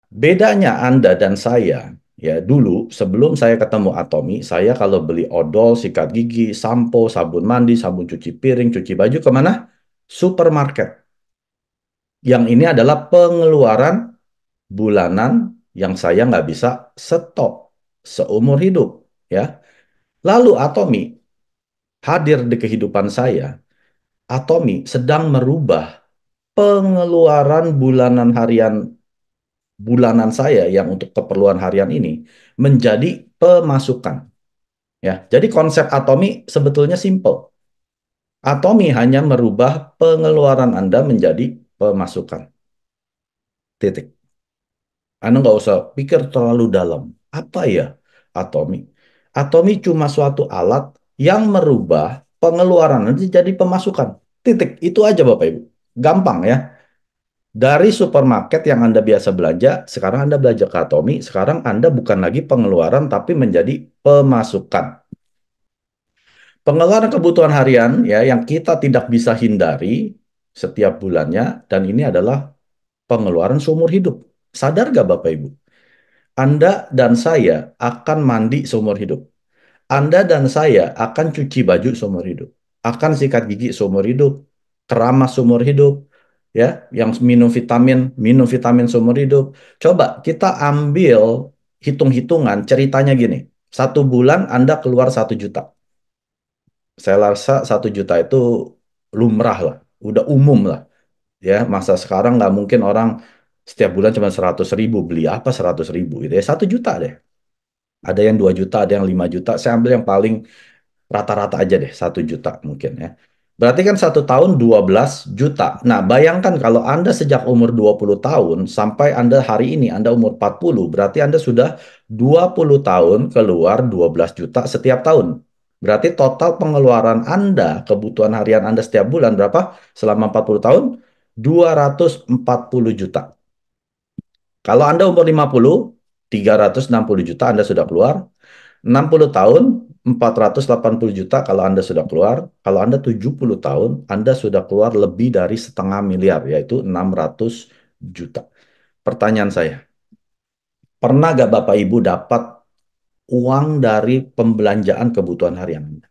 Bedanya Anda dan saya, ya dulu sebelum saya ketemu Atomi, saya kalau beli odol, sikat gigi, sampo, sabun mandi, sabun cuci piring, cuci baju, kemana? Supermarket. Yang ini adalah pengeluaran bulanan yang saya nggak bisa stop seumur hidup, ya. Lalu Atomi hadir di kehidupan saya. Atomi sedang merubah pengeluaran bulanan saya yang untuk keperluan harian ini menjadi pemasukan. Ya, jadi konsep Atomi sebetulnya simple. Atomi hanya merubah pengeluaran Anda menjadi pemasukan. Titik. Anda nggak usah pikir terlalu dalam. Apa ya Atomi? Atomi cuma suatu alat yang merubah pengeluaran nanti jadi pemasukan. Titik. Itu aja Bapak Ibu. Gampang ya. Dari supermarket yang Anda biasa belanja, sekarang Anda belanja ke Atomi, sekarang Anda bukan lagi pengeluaran tapi menjadi pemasukan. Pengeluaran kebutuhan harian ya yang kita tidak bisa hindari setiap bulannya dan ini adalah pengeluaran seumur hidup. Sadar gak Bapak Ibu? Anda dan saya akan mandi seumur hidup. Anda dan saya akan cuci baju seumur hidup, akan sikat gigi seumur hidup, keramas seumur hidup, ya, yang minum vitamin seumur hidup. Coba kita ambil hitung-hitungan, ceritanya gini, 1 bulan Anda keluar 1 juta. Saya rasa 1 juta itu lumrah lah, udah umum lah, ya. Masa sekarang nggak mungkin orang setiap bulan cuma 100 ribu, beli apa 100 ribu gitu ya, 1 juta deh. Ada yang 2 juta, ada yang 5 juta. Saya ambil yang paling rata-rata aja deh, 1 juta mungkin ya. Berarti kan 1 tahun 12 juta. Nah, bayangkan kalau Anda sejak umur 20 tahun sampai Anda hari ini, Anda umur 40, berarti Anda sudah 20 tahun keluar 12 juta setiap tahun. Berarti total pengeluaran Anda, kebutuhan harian Anda setiap bulan berapa? Selama 40 tahun, 240 juta. Kalau Anda umur 50, 360 juta Anda sudah keluar. 60 tahun, 480 juta kalau Anda sudah keluar. Kalau Anda 70 tahun, Anda sudah keluar lebih dari 500 miliar, yaitu 600 juta. Pertanyaan saya, pernah gak Bapak Ibu dapat uang dari pembelanjaan kebutuhan harian Anda?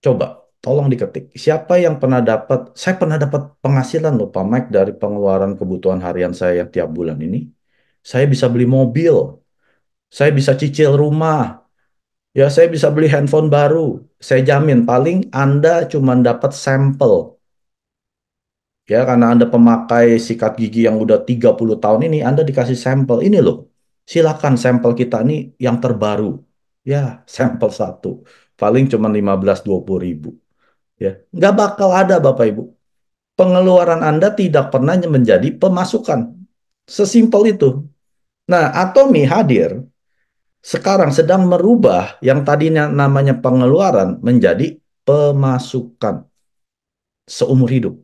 Coba, tolong diketik. Siapa yang pernah dapat, saya pernah dapat penghasilan loh Pak Mike dari pengeluaran kebutuhan harian saya yang tiap bulan ini. Saya bisa beli mobil, saya bisa cicil rumah, ya, saya bisa beli handphone baru. Saya jamin paling Anda cuma dapat sampel. Ya, karena Anda pemakai sikat gigi yang udah 30 tahun ini, Anda dikasih sampel. Ini loh, silakan sampel kita ini yang terbaru. Ya, sampel satu. Paling cuma 15-20 ribu. Ya, nggak bakal ada Bapak Ibu. Pengeluaran Anda tidak pernah menjadi pemasukan. Sesimpel itu. Nah, Atomi hadir sekarang sedang merubah yang tadinya namanya pengeluaran menjadi pemasukan seumur hidup.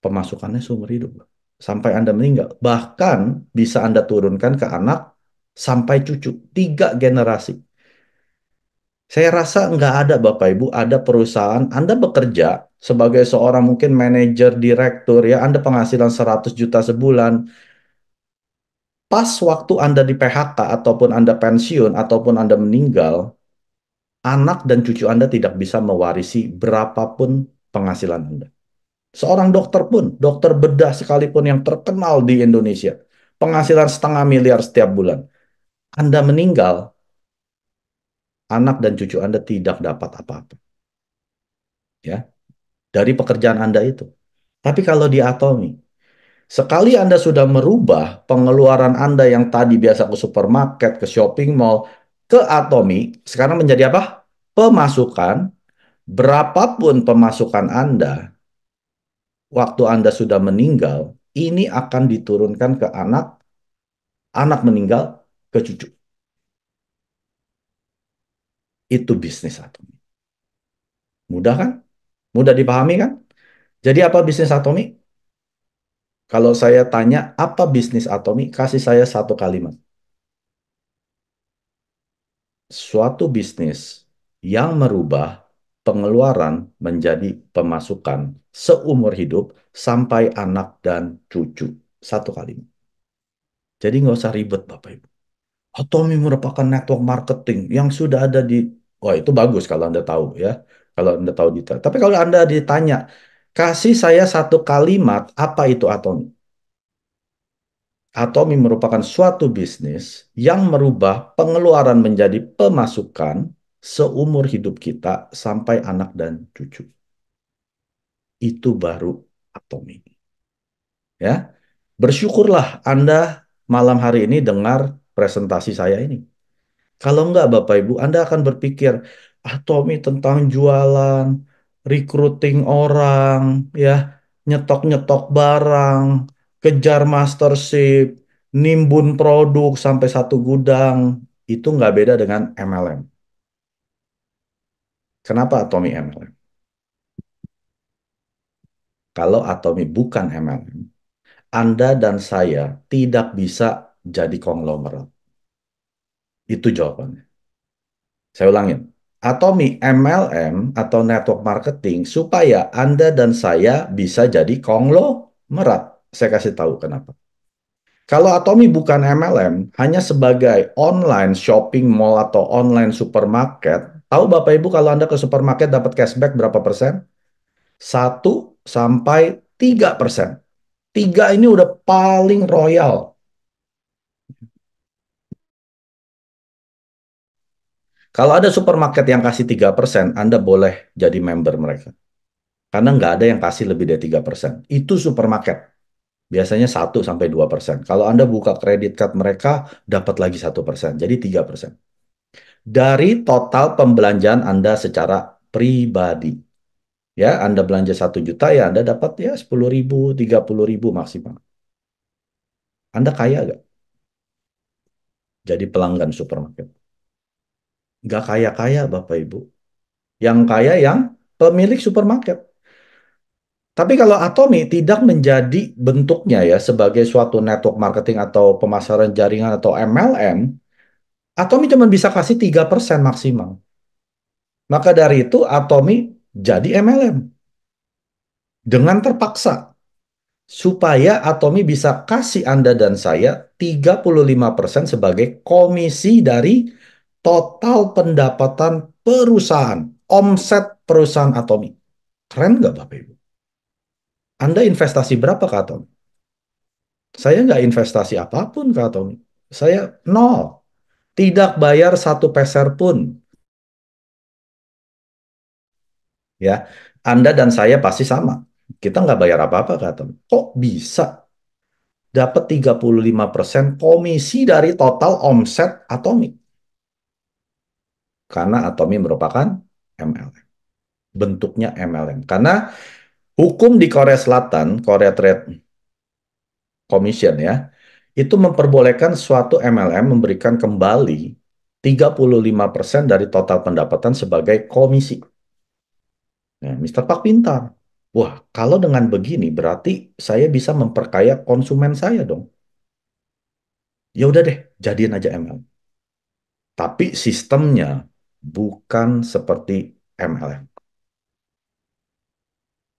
Pemasukannya seumur hidup. Sampai Anda meninggal. Bahkan bisa Anda turunkan ke anak sampai cucu. 3 generasi. Saya rasa nggak ada Bapak Ibu, ada perusahaan, Anda bekerja sebagai seorang mungkin manajer, direktur, ya Anda penghasilan 100 juta sebulan. Pas waktu Anda di PHK ataupun Anda pensiun ataupun Anda meninggal, anak dan cucu Anda tidak bisa mewarisi berapapun penghasilan Anda. Seorang dokter pun, dokter bedah sekalipun yang terkenal di Indonesia, penghasilan 500 miliar setiap bulan. Anda meninggal, anak dan cucu Anda tidak dapat apa-apa, ya, dari pekerjaan Anda itu. Tapi kalau di Atomi, sekali Anda sudah merubah pengeluaran Anda yang tadi biasa ke supermarket, ke shopping mall, ke Atomi, sekarang menjadi apa? Pemasukan. Berapapun pemasukan Anda, waktu Anda sudah meninggal, ini akan diturunkan ke anak, anak meninggal ke cucu. Itu bisnis Atomi. Mudah kan? Mudah dipahami kan? Jadi apa bisnis Atomi? Kalau saya tanya apa bisnis Atomi, kasih saya satu kalimat. Suatu bisnis yang merubah pengeluaran menjadi pemasukan seumur hidup sampai anak dan cucu. Satu kalimat. Jadi nggak usah ribet Bapak Ibu. Atomi merupakan network marketing yang sudah ada di, wah itu bagus kalau Anda tahu ya. Kalau Anda tahu detail. Tapi kalau Anda ditanya, kasih saya satu kalimat, apa itu Atomi? Atomi merupakan suatu bisnis yang merubah pengeluaran menjadi pemasukan seumur hidup kita sampai anak dan cucu. Itu baru Atomi. Ya, bersyukurlah Anda malam hari ini dengar presentasi saya ini. Kalau enggak, Bapak Ibu, Anda akan berpikir, ah Tommy tentang jualan, recruiting orang, ya, nyetok-nyetok barang, kejar mastership, nimbun produk sampai satu gudang. Itu nggak beda dengan MLM. Kenapa Atomi MLM? Kalau Atomi bukan MLM, Anda dan saya tidak bisa jadi konglomerat. Itu jawabannya. Saya ulangin. Atomi MLM atau network marketing supaya Anda dan saya bisa jadi konglomerat. Saya kasih tahu kenapa. Kalau Atomi bukan MLM, hanya sebagai online shopping mall atau online supermarket, tahu Bapak Ibu kalau Anda ke supermarket dapat cashback berapa persen? 1 sampai 3%. 3 ini udah paling royal. Kalau ada supermarket yang kasih 3%, Anda boleh jadi member mereka. Karena nggak ada yang kasih lebih dari 3%. Itu supermarket. Biasanya 1 sampai 2%. Kalau Anda buka kredit card mereka, dapat lagi 1%. Jadi 3%. Dari total pembelanjaan Anda secara pribadi. Ya, Anda belanja 1 juta, ya Anda dapat ya 10.000, 30.000 maksimal. Anda kaya nggak? Jadi pelanggan supermarket. Nggak kaya-kaya Bapak Ibu. Yang kaya yang pemilik supermarket. Tapi kalau Atomi tidak menjadi bentuknya ya sebagai suatu network marketing atau pemasaran jaringan atau MLM, Atomi cuma bisa kasih 3% maksimal. Maka dari itu Atomi jadi MLM dengan terpaksa supaya Atomi bisa kasih Anda dan saya 35% sebagai komisi dari total pendapatan perusahaan, omset perusahaan Atomi. Keren nggak Bapak Ibu? Anda investasi berapa ke Atomi? Saya nggak investasi apapun ke Atomi. Saya nol. Tidak bayar 1 peser pun. Ya, Anda dan saya pasti sama. Kita nggak bayar apa-apa ke Atomi. Kok bisa dapat 35% komisi dari total omset Atomi? Karena Atomi merupakan MLM. Bentuknya MLM. Karena hukum di Korea Selatan, Korea Trade Commission ya, itu memperbolehkan suatu MLM memberikan kembali 35% dari total pendapatan sebagai komisi. Nah, Mr. Pak pintar. Wah, kalau dengan begini berarti saya bisa memperkaya konsumen saya dong. Ya udah deh, jadiin aja MLM. Tapi sistemnya bukan seperti MLM.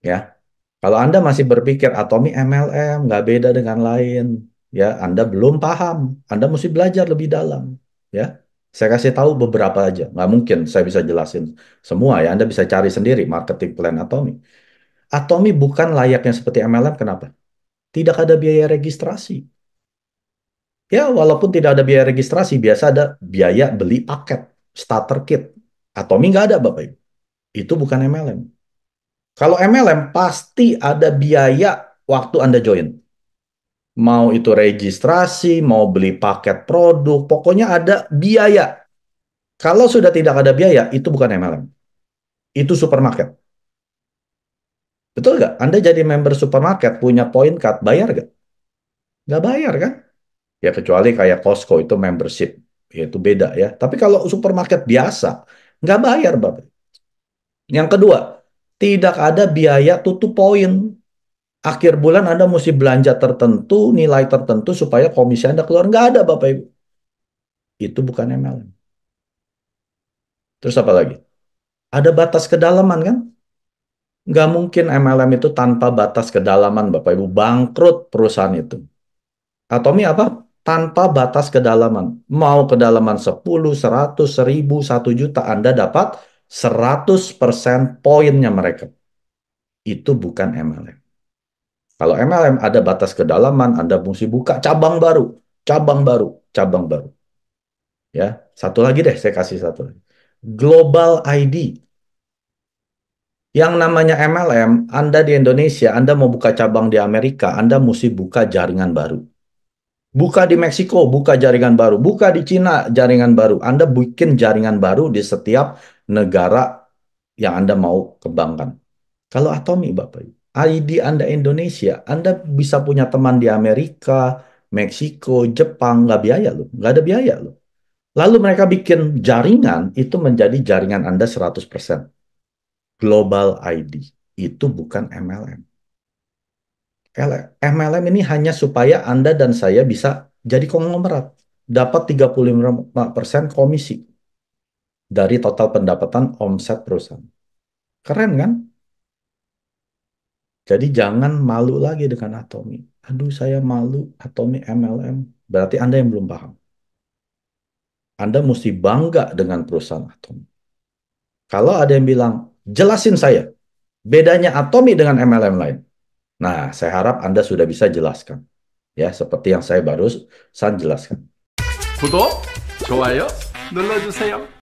Ya, kalau Anda masih berpikir Atomi MLM nggak beda dengan lain, ya Anda belum paham. Anda mesti belajar lebih dalam. Ya, saya kasih tahu beberapa aja. Nggak mungkin saya bisa jelasin semua ya. Anda bisa cari sendiri marketing plan Atomi. Atomi bukan layaknya seperti MLM. Kenapa? Tidak ada biaya registrasi. Ya, walaupun tidak ada biaya registrasi, biasa ada biaya beli paket, starter kit. Atomi nggak ada, Bapak Ibu. Itu bukan MLM. Kalau MLM, pasti ada biaya waktu Anda join. Mau itu registrasi, mau beli paket produk, pokoknya ada biaya. Kalau sudah tidak ada biaya, itu bukan MLM. Itu supermarket. Betul nggak? Anda jadi member supermarket, punya point card, bayar nggak? Nggak bayar kan? Ya kecuali kayak Costco itu membership, ya itu beda ya. Tapi kalau supermarket biasa, nggak bayar Bapak. Yang kedua, tidak ada biaya tutup poin. Akhir bulan Anda mesti belanja tertentu, nilai tertentu supaya komisi Anda keluar. Nggak ada Bapak Ibu. Itu bukan MLM. Terus apa lagi? Ada batas kedalaman kan? Nggak mungkin MLM itu tanpa batas kedalaman Bapak Ibu. Bangkrut perusahaan itu. Atomi apa? tanpa batas kedalaman. Mau kedalaman 10, 100, 1000, 1 juta, Anda dapat 100% poinnya mereka. Itu bukan MLM. Kalau MLM ada batas kedalaman, Anda mesti buka cabang baru, cabang baru, cabang baru. Ya, satu lagi deh, saya kasih satu lagi. Global ID. Yang namanya MLM, Anda di Indonesia, Anda mau buka cabang di Amerika, Anda mesti buka jaringan baru. Buka di Meksiko, buka jaringan baru. Buka di Cina, jaringan baru. Anda bikin jaringan baru di setiap negara yang Anda mau kembangkan. Kalau Atomi, Bapak Ibu, ID Anda Indonesia, Anda bisa punya teman di Amerika, Meksiko, Jepang, nggak biaya loh. Nggak ada biaya loh. Lalu mereka bikin jaringan, itu menjadi jaringan Anda 100%. Global ID. Itu bukan MLM. MLM ini hanya supaya Anda dan saya bisa jadi konglomerat. Dapat 35% komisi dari total pendapatan omset perusahaan. Keren kan? Jadi jangan malu lagi dengan Atomi. Aduh, saya malu Atomi MLM. Berarti Anda yang belum paham. Anda mesti bangga dengan perusahaan Atomi. Kalau ada yang bilang, jelasin saya, bedanya Atomi dengan MLM lain. Nah, saya harap Anda sudah bisa jelaskan. Ya, seperti yang saya baru jelaskan. 구독, 좋아요 눌러주세요.